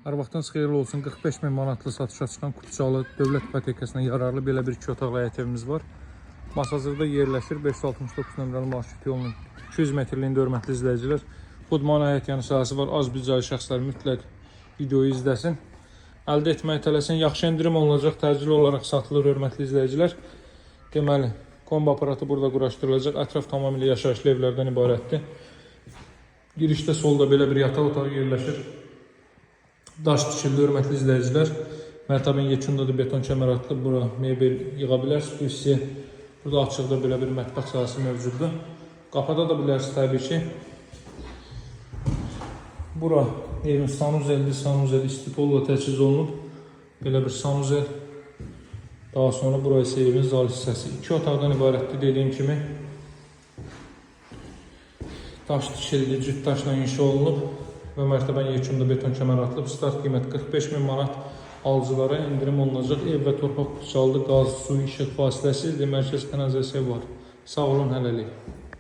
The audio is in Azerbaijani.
Hər vaxtınız xeyirli olsun. 45 min manatlı satışa çıxan Kutucalı dövlət ipotekasına yararlı belə bir 2 otaqlı həyət evimiz var. Masazırda yerləşir. 569 nömrəli marşrut yolunun 200 metrliyində hörmətli izləyicilər. Xudmani həyət yanı sahəsi var. Az büdcəli şəxslər mütləq videoyu izləsin. Əldə etməyə tələsin. Yaxşı endirim olunacaq. Təcili olaraq satılır hörmətli izləyicilər. Deməli, kombi aparatı burada quraşdırılacaq. Ətraf tamamilə yaşayışlı evlərdən ibarətdir. Girişdə solda belə bir yataq otağı yerləşir. Daş tikildi hörmətli izləyicilər. Mərtəbənin yekunda beton kəmər atılıb. Bura mebel yığa bilərsiniz. Bu hissə burada açıqda belə bir mətbəx sahəsi mövcuddur. Qapada da bilərsiniz təbii ki. Bura evin sanuzeldir. Sanuzel istipolla təchiz olunub. Belə bir sanuzel. Daha sonra bura isə evin zal hissəsi. 2 otaqdan ibarətdir dediyim kimi. Daş tikildi, cüt daşla inşa olunub və mərtəbənin yekunda beton kəmər atılıb. Start qiymət 45 min manat. Alıcılara endirim olunacaq. Ev və torpaq Kutucalıda qaz, su, işıq fasiləsi mərkəz kanalizasiya var. Sağ olun, hələlik.